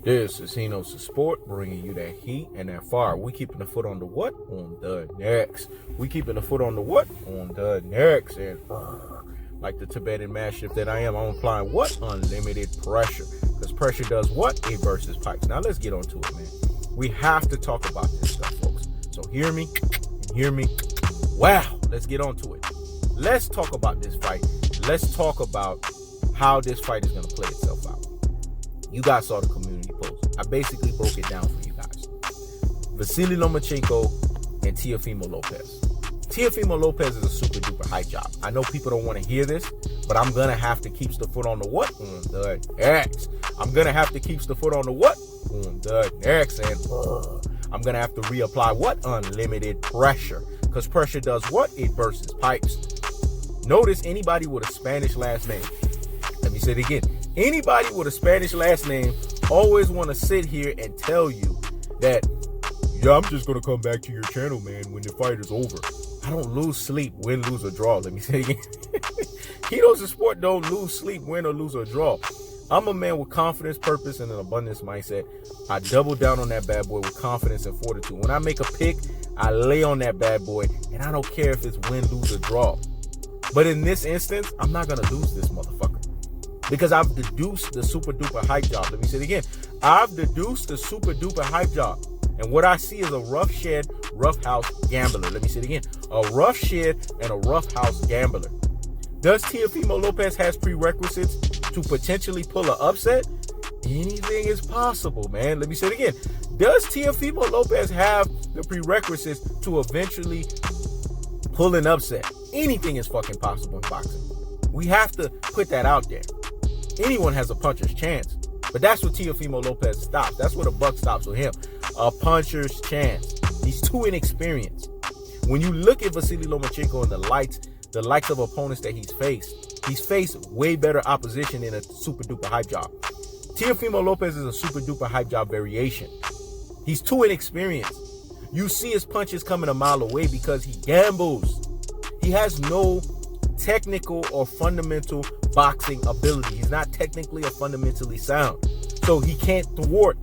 This is Hino's Sport, bringing you that heat and that fire. We keeping the foot on the what? On the necks. We keeping the foot on the what? On the necks. And like the Tibetan Mastiff that I am, I'm applying what? Unlimited pressure. Because pressure does what? It bursts pipes. Now let's get on to it, man. We have to talk about this stuff, folks. So hear me and hear me. Wow, let's get on to it. Let's talk about this fight. Let's talk about how this fight is going to play itself out. You guys saw the community post. I basically broke it down for you guys. Vasiliy Lomachenko and Teofimo Lopez. Teofimo Lopez is a super duper hype job. I know people don't want to hear this, but I'm going to have to keep the foot on the what? On the X. I'm going to have to keep the foot on the what? On the X. And I'm going to have to reapply what? Unlimited pressure. Because pressure does what? It bursts pipes. Notice anybody with a Spanish last name. Let me say it again. Anybody with a Spanish last name always want to sit here and tell you that, yeah, I'm just going to come back to your channel, man, when the fight is over. I don't lose sleep, win, lose, or draw. Let me say it again. Hino's Sport don't lose sleep, win, or lose, or draw. I'm a man with confidence, purpose, and an abundance mindset. I double down on that bad boy with confidence and fortitude. When I make a pick, I lay on that bad boy, and I don't care if it's win, lose, or draw. But in this instance, I'm not going to lose this motherfucker. Because I've deduced the super duper hype job. Let me say it again. I've deduced the super duper hype job. And what I see is a rough shed, rough house gambler. Let me say it again. A rough shed and a rough house gambler. Does Teofimo Lopez has prerequisites to potentially pull an upset? Anything is possible, man. Let me say it again. Does Teofimo Lopez have the prerequisites to eventually pull an upset? Anything is fucking possible in boxing. We have to put that out there. Anyone has a puncher's chance. But that's what Teofimo Lopez stops. That's where the buck stops with him. A puncher's chance. He's too inexperienced. When you look at Vasiliy Lomachenko and the likes of opponents that he's faced way better opposition in a super duper hype job. Teofimo Lopez is a super duper hype job variation. He's too inexperienced. You see his punches coming a mile away because he gambles. He has no technical or fundamental boxing ability. He's not technically or fundamentally sound. So he can't thwart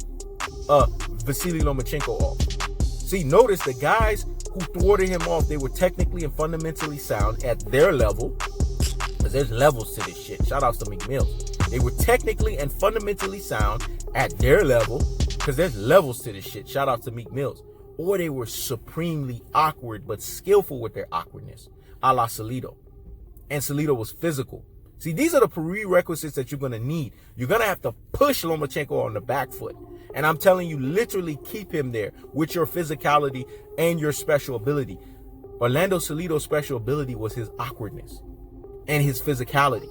Vasiliy Lomachenko off. See, notice the guys who thwarted him off, they were technically and fundamentally sound at their level. Because there's levels to this shit. Shout outs to Meek Mills. They were technically and fundamentally sound at their level. Because there's levels to this shit. Shout out to Meek Mills. Or they were supremely awkward but skillful with their awkwardness. A la Salido. And Salido was physical. See, these are the prerequisites that you're going to need. You're going to have to push Lomachenko on the back foot. And I'm telling you, literally keep him there with your physicality and your special ability. Orlando Salido's special ability was his awkwardness and his physicality.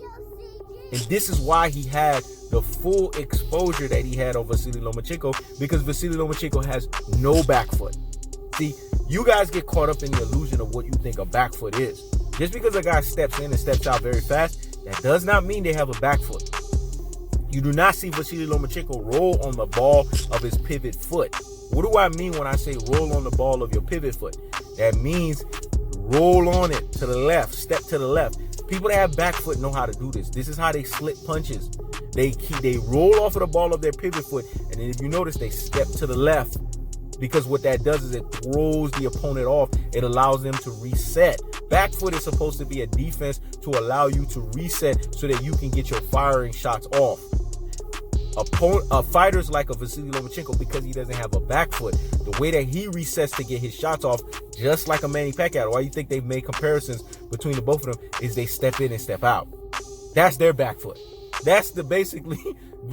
And this is why he had the full exposure that he had on Vasiliy Lomachenko, because Vasiliy Lomachenko has no back foot. See, you guys get caught up in the illusion of what you think a back foot is. Just because a guy steps in and steps out very fast, that does not mean they have a back foot. You do not see Vasiliy Lomachenko roll on the ball of his pivot foot. What do I mean when I say roll on the ball of your pivot foot? That means roll on it to the left, step to the left. People that have back foot know how to do this. This is how they slip punches. They roll off of the ball of their pivot foot, and then if you notice, they step to the left. Because what that does is it throws the opponent off. It allows them to reset. Back foot is supposed to be a defense to allow you to reset so that you can get your firing shots off. Fighters like a Vasiliy Lomachenko, because he doesn't have a back foot, the way that he resets to get his shots off, just like a Manny Pacquiao. Why you think they've made comparisons between the both of them is they step in and step out. That's their back foot. That's basically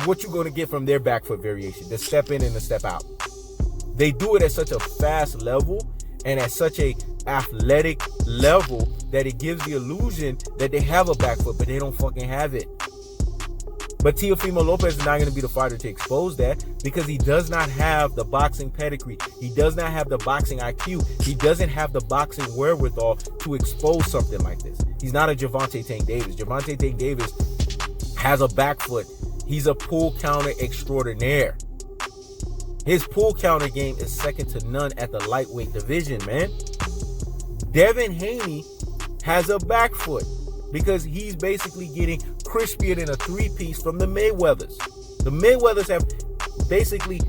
what you're going to get from their back foot variation, the step in and the step out. They do it at such a fast level and at such a athletic level that it gives the illusion that they have a back foot, but they don't fucking have it. But Teofimo Lopez is not going to be the fighter to expose that, because he does not have the boxing pedigree. He does not have the boxing IQ. He doesn't have the boxing wherewithal to expose something like this. He's not a Gervonta Tank Davis. Gervonta Tank Davis has a back foot. He's a pull counter extraordinaire. His pull counter game is second to none at the lightweight division, man. Devin Haney has a back foot because he's basically getting crispier than a three-piece from the Mayweathers. The Mayweathers have basically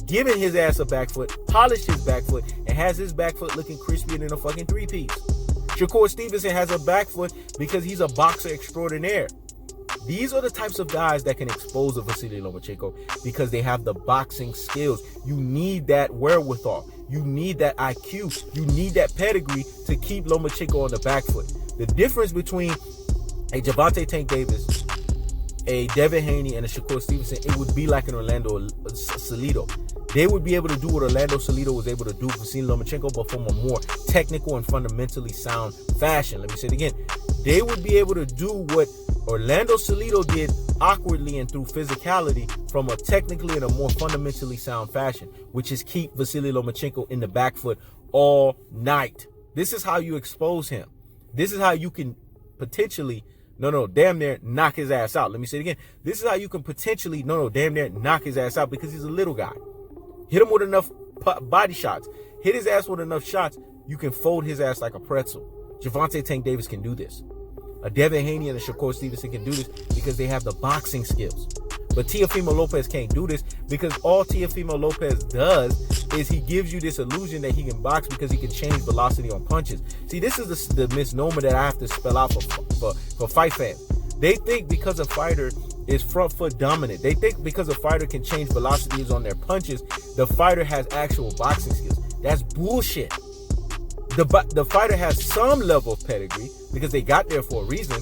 giving his ass a back foot, polished his back foot, and has his back foot looking crispier than a fucking three-piece. Shakur Stevenson has a back foot because he's a boxer extraordinaire. These are the types of guys that can expose a Vasiliy Lomachenko because they have the boxing skills. You need that wherewithal. You need that IQ. You need that pedigree to keep Lomachenko on the back foot. The difference between a Gervonta Tank Davis, a Devin Haney, and a Shakur Stevenson, it would be like an Orlando Salido. They would be able to do what Orlando Salido was able to do for Vasiliy Lomachenko, but from a more technical and fundamentally sound fashion. Let me say it again. They would be able to do what Orlando Salido did awkwardly and through physicality from a technically and a more fundamentally sound fashion, which is keep Vasiliy Lomachenko in the back foot all night. This is how you expose him. This is how you can potentially, damn near knock his ass out. Let me say it again. This is how you can potentially, damn near knock his ass out because he's a little guy. Hit him with enough body shots. Hit his ass with enough shots, you can fold his ass like a pretzel. Gervonta Tank Davis can do this. A Devin Haney and a Shakur Stevenson can do this because they have the boxing skills. But Teofimo Lopez can't do this because all Teofimo Lopez does is he gives you this illusion that he can box because he can change velocity on punches. See, this is the misnomer that I have to spell out for fight fans. They think because a fighter is front foot dominant, they think because a fighter can change velocities on their punches, the fighter has actual boxing skills. That's bullshit. The fighter has some level of pedigree because they got there for a reason,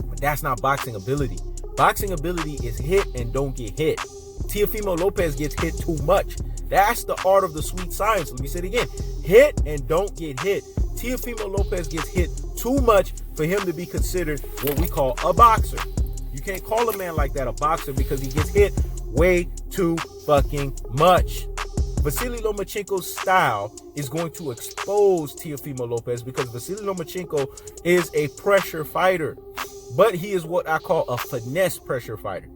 but that's not boxing ability. Boxing ability is hit and don't get hit. Teofimo Lopez gets hit too much. That's the art of the sweet science. Let me say it again. Hit and don't get hit. Teofimo Lopez gets hit too much for him to be considered what we call a boxer. You can't call a man like that a boxer because he gets hit way too fucking much. Vasiliy Lomachenko's style is going to expose Teofimo Lopez because Vasiliy Lomachenko is a pressure fighter, but he is what I call a finesse pressure fighter.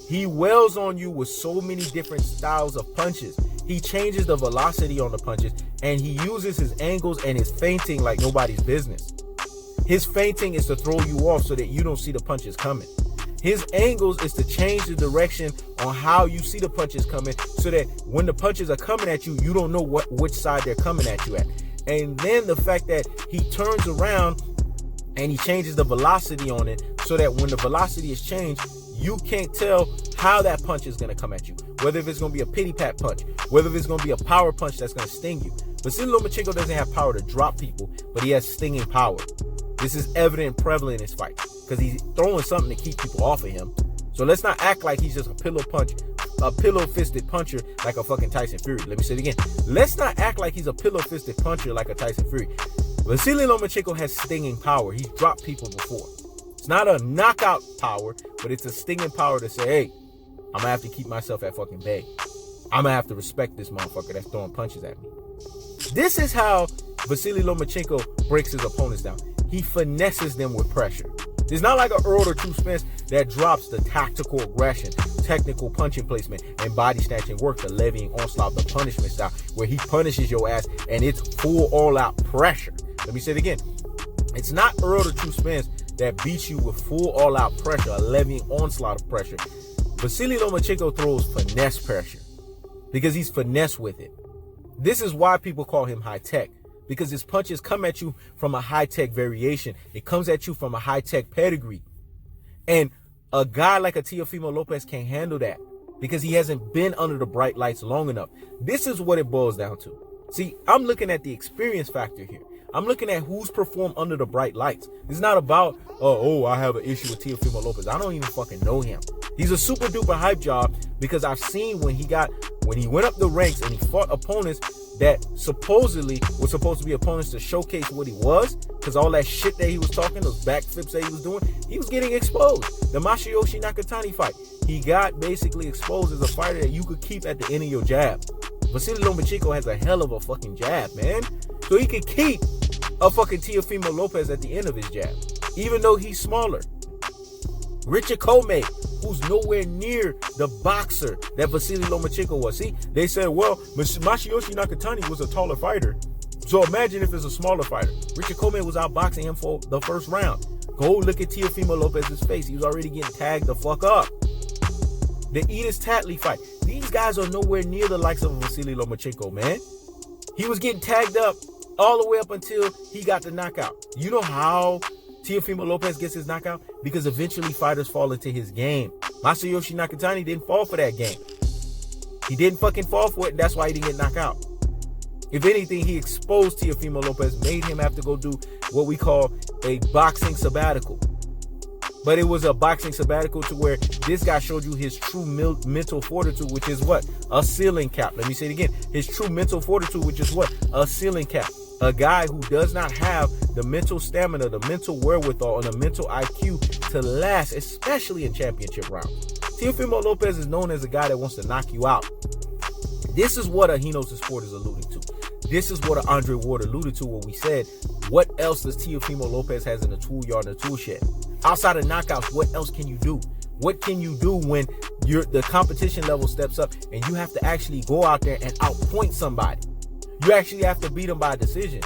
He wails on you with so many different styles of punches. He changes the velocity on the punches, and he uses his angles and his feinting like nobody's business. His feinting is to throw you off so that you don't see the punches coming. His angles is to change the direction on how you see the punches coming so that when the punches are coming at you, you don't know which side they're coming at you at. And then the fact that he turns around and he changes the velocity on it so that when the velocity is changed, you can't tell how that punch is going to come at you. Whether if it's going to be a pity-pat punch, whether if it's going to be a power punch that's going to sting you. Vasiliy Lomachenko doesn't have power to drop people, but he has stinging power. This is evident and prevalent in his fight because he's throwing something to keep people off of him. So let's not act like he's just a pillow-fisted puncher like a fucking Tyson Fury. Let me say it again. Let's not act like he's a pillow-fisted puncher like a Tyson Fury. Vasiliy Lomachenko has stinging power. He's dropped people before. It's not a knockout power, but it's a stinging power to say, hey, I'm going to have to keep myself at fucking bay. I'm going to have to respect this motherfucker that's throwing punches at me. This is how Vasiliy Lomachenko breaks his opponents down. He finesses them with pressure. It's not like an Earl or True Spence that drops the tactical aggression, technical punching placement, and body snatching work, the levying onslaught, the punishment style, where he punishes your ass and it's full all-out pressure. Let me say it again. It's not Earl or True Spence that beats you with full all-out pressure, a levying onslaught of pressure. Vasiliy Lomachenko throws finesse pressure because he's finesse with it. This is why people call him high-tech. Because his punches come at you from a high-tech variation. It comes at you from a high-tech pedigree. And a guy like a Teofimo Lopez can't handle that because he hasn't been under the bright lights long enough. This is what it boils down to. See, I'm looking at the experience factor here. I'm looking at who's performed under the bright lights. It's not about, I have an issue with Teofimo Lopez. I don't even fucking know him. He's a super duper hype job because I've seen when he went up the ranks and he fought opponents that supposedly were supposed to be opponents to showcase what he was, because all that shit that he was talking, those backflips that he was doing, he was getting exposed. The Masayoshi Nakatani fight, he got basically exposed as a fighter that you could keep at the end of your jab. Vasiliy Lomachenko has a hell of a fucking jab, man. So he could keep a fucking Teofimo Lopez at the end of his jab, even though he's smaller. Richard Comey, who's nowhere near the boxer that Vasiliy Lomachenko was. See, they said, well, Masayoshi Nakatani was a taller fighter. So imagine if it's a smaller fighter. Richard Comey was outboxing him for the first round. Go look at Teofimo Lopez's face. He was already getting tagged the fuck up. The Edis Tatley fight. These guys are nowhere near the likes of Vasiliy Lomachenko, man. He was getting tagged up all the way up until he got the knockout. You know how Teofimo Lopez gets his knockout? Because eventually fighters fall into his game. Masayoshi Nakatani didn't fall for that game. He didn't fucking fall for it, and that's why he didn't get knocked out. If anything, he exposed Teofimo Lopez, made him have to go do what we call a boxing sabbatical. But it was a boxing sabbatical to where this guy showed you his true mental fortitude, which is what? A ceiling cap. Let me say it again. His true mental fortitude, which is what? A ceiling cap. A guy who does not have the mental stamina, the mental wherewithal, and the mental IQ to last, especially in championship rounds. Teofimo Lopez is known as a guy that wants to knock you out. This is what a He Knows the Sport is alluding to. This is what Andre Ward alluded to when we said, what else does Teofimo Lopez has in the tool yard and the tool shed? Outside of knockouts, what else can you do? What can you do when the competition level steps up and you have to actually go out there and outpoint somebody? You actually have to beat them by decision.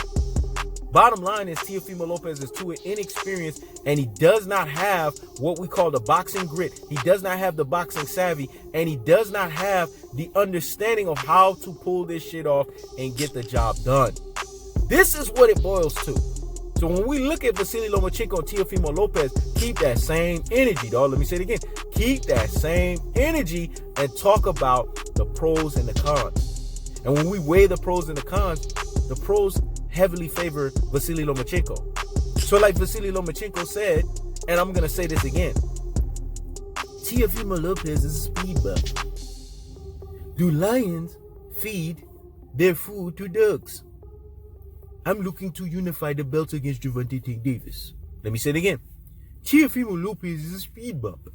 Bottom line is Teofimo Lopez is too inexperienced and he does not have what we call the boxing grit. He does not have the boxing savvy and he does not have the understanding of how to pull this shit off and get the job done. This is what it boils to. So when we look at Vasiliy Lomachenko and Teofimo Lopez, keep that same energy, dog. Let me say it again. Keep that same energy and talk about the pros and the cons. And when we weigh the pros and the pros heavily favor Vasiliy Lomachenko. So like Vasiliy Lomachenko said, and I'm going to say this again, Teofimo Lopez is a speed bump. Do lions feed their food to dogs? I'm looking to unify the belt against Gervonta Tank Davis. Let me say it again. Teofimo Lopez is a speed bump.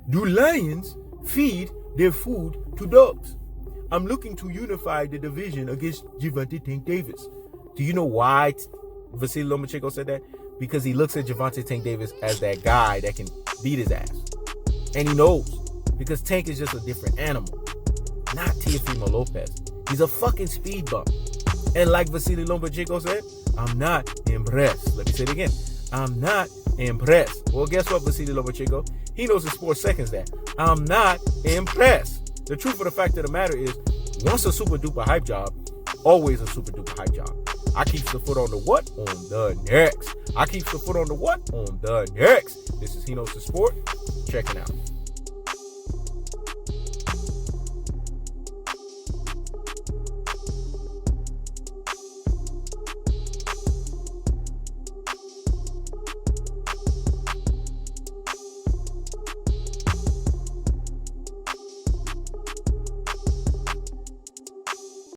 Do lions feed their food to dogs? I'm looking to unify the division against Gervonta Tank Davis. Do you know why Vasiliy Lomachenko said that? Because he looks at Gervonta Tank Davis as that guy that can beat his ass. And he knows. Because Tank is just a different animal. Not Teofimo Lopez. He's a fucking speed bump. And like Vasiliy Lomachenko said, I'm not impressed. Let me say it again. I'm not impressed. Well, guess what, Vasiliy Lomachenko? He knows the sport seconds that. I'm not impressed. The truth of the fact of the matter is, once a super duper hype job, always a super duper hype job. I keeps the foot on the what? On the next. I keeps the foot on the what? On the next. This is He Knows the Sport. Checking out.